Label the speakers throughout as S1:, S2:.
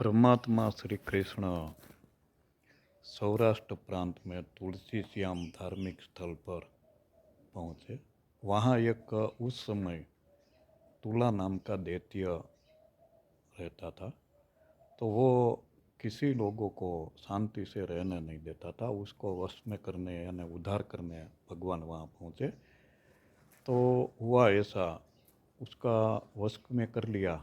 S1: परमात्मा श्री कृष्ण सौराष्ट्र प्रांत में तुलसी श्याम धार्मिक स्थल पर पहुँचे। वहाँ एक उस समय तुला नाम का दैत्य रहता था। तो वो किसी लोगों को शांति से रहने नहीं देता था। उसको वश में करने यानी उद्धार करने भगवान वहाँ पहुँचे। तो हुआ ऐसा, उसका वश में कर लिया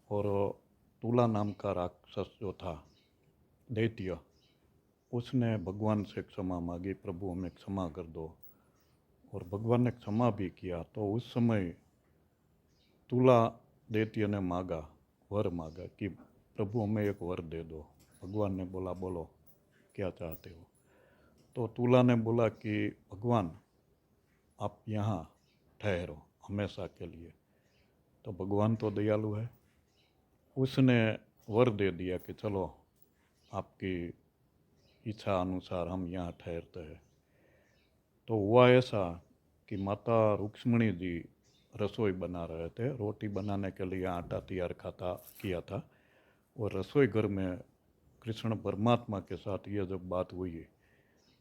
S1: और तुला नाम का राक्षस जो था दैत्य, उसने भगवान से क्षमा मांगी, प्रभु हमें क्षमा कर दो। और भगवान ने क्षमा भी किया। तो उस समय तुला दैत्य ने मांगा, वर मांगा कि प्रभु हमें एक वर दे दो। भगवान ने बोला बोलो क्या चाहते हो। तो तुला ने बोला कि भगवान आप यहाँ ठहरो हमेशा के लिए। तो भगवान तो दयालु है, उसने वर दे दिया कि चलो आपकी इच्छा अनुसार हम यहाँ ठहरते हैं। तो हुआ ऐसा कि माता रुक्ष्मणी जी रसोई बना रहे थे। रोटी बनाने के लिए आटा तैयार किया था। और रसोई घर में कृष्ण परमात्मा के साथ ये जब बात हुई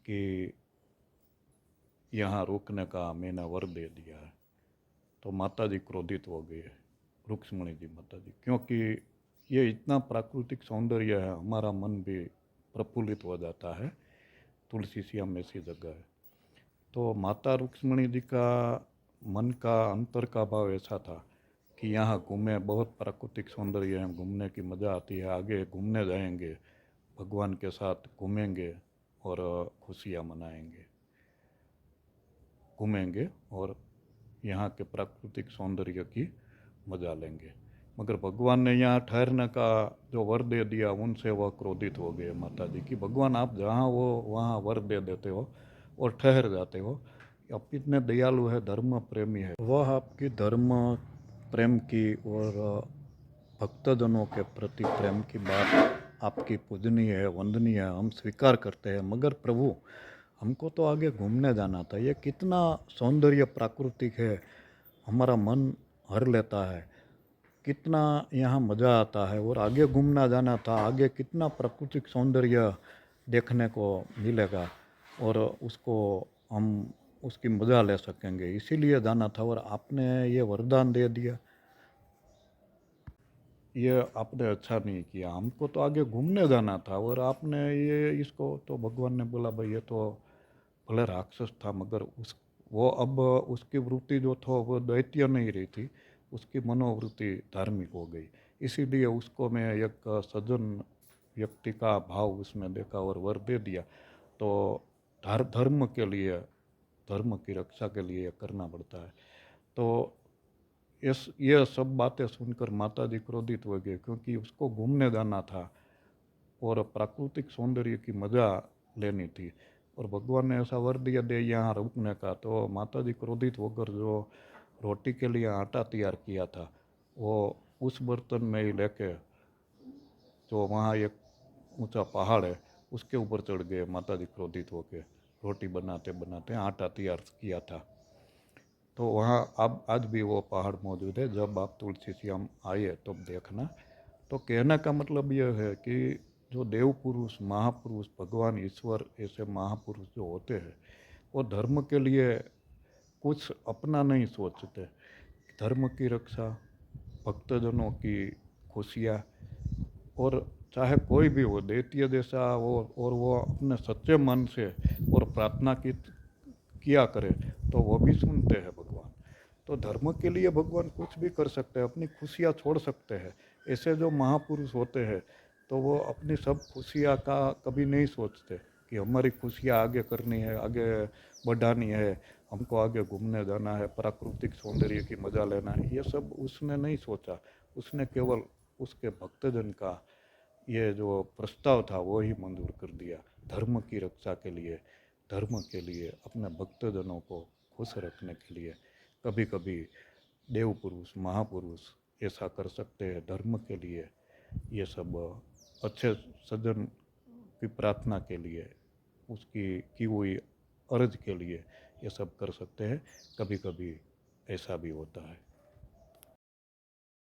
S1: कि यहाँ रुकने का मैंने वर दे दिया है, तो माता जी क्रोधित हो गई, रुक्ष्मणी जी माता जी, क्योंकि ये इतना प्राकृतिक सौंदर्य है, हमारा मन भी प्रफुल्लित हो जाता है। तुलसी श्याम ऐसी जगह है। तो माता रुक्ष्मणी जी का मन का अंतर का भाव ऐसा था कि यहाँ घूमे, बहुत प्राकृतिक सौंदर्य है, घूमने की मज़ा आती है, आगे घूमने जाएंगे, भगवान के साथ घूमेंगे और खुशियाँ मनाएंगे, घूमेंगे और यहाँ के प्राकृतिक सौंदर्य की मजा लेंगे। मगर भगवान ने यहाँ ठहरने का जो वर दे दिया, उनसे वह क्रोधित हो गए माता जी कि भगवान आप जहाँ हो वहाँ वर दे देते हो और ठहर जाते हो। आप इतने दयालु है, धर्म प्रेमी है, वह आपकी धर्म प्रेम की और भक्तजनों के प्रति प्रेम की बात आपकी पूजनीय है, वंदनीय है, हम स्वीकार करते हैं। मगर प्रभु हमको तो आगे घूमने जाना था, ये कितना सौंदर्य प्राकृतिक है, हमारा मन हर लेता है, कितना यहाँ मज़ा आता है और आगे घूमना जाना था, आगे कितना प्राकृतिक सौंदर्य देखने को मिलेगा और उसको हम उसकी मज़ा ले सकेंगे, इसीलिए जाना था। और आपने ये वरदान दे दिया, ये आपने अच्छा नहीं किया, हमको तो आगे घूमने जाना था और आपने ये इसको। तो भगवान ने बोला भाई ये तो भले राक्षस था, मगर वो अब उसकी वृत्ति जो था वो दैत्य नहीं रही थी, उसकी मनोवृत्ति धार्मिक हो गई। इसीलिए उसको मैं एक सज्जन व्यक्ति का भाव उसमें देखा और वर दे दिया। तो धर्म के लिए, धर्म की रक्षा के लिए करना पड़ता है। तो ये सब बातें सुनकर माता जी क्रोधित हो गए, क्योंकि उसको घूमने जाना था और प्राकृतिक सौंदर्य की मज़ा लेनी थी और भगवान ने ऐसा वर दिया दे यहाँ रुकने का। तो माता जी क्रोधित होकर जो रोटी के लिए आटा तैयार किया था वो उस बर्तन में ही लेके, जो वहाँ एक ऊंचा पहाड़ है उसके ऊपर चढ़ गए माता जी क्रोधित होकर। रोटी बनाते बनाते आटा तैयार किया था। तो वहाँ अब आज भी वो पहाड़ मौजूद है, जब आप तुलसी श्याम आए तो देखना। तो कहने का मतलब यह है कि जो देव पुरुष, महापुरुष, भगवान ईश्वर ऐसे महापुरुष जो होते हैं वो धर्म के लिए कुछ अपना नहीं सोचते। धर्म की रक्षा, भक्तजनों की खुशियाँ, और चाहे कोई भी हो, दैत्य जैसा हो, और वो अपने सच्चे मन से और प्रार्थना की किया करे तो वो भी सुनते हैं भगवान। तो धर्म के लिए भगवान कुछ भी कर सकते हैं, अपनी खुशियाँ छोड़ सकते हैं। ऐसे जो महापुरुष होते हैं तो वो अपनी सब खुशियाँ का कभी नहीं सोचते कि हमारी खुशियाँ आगे करनी है, आगे बढ़ानी है, हमको आगे घूमने जाना है, प्राकृतिक सौंदर्य की मज़ा लेना है, ये सब उसने नहीं सोचा। उसने केवल उसके भक्तजन का ये जो प्रस्ताव था वो ही मंजूर कर दिया। धर्म की रक्षा के लिए, धर्म के लिए, अपने भक्तजनों को खुश रखने के लिए कभी कभी देव पुरुष, महापुरुष ऐसा कर सकते हैं। धर्म के लिए, ये सब अच्छे सज्जन की प्रार्थना के लिए, उसकी की हुई अर्ज के लिए ये सब कर सकते हैं। कभी कभी ऐसा भी होता है।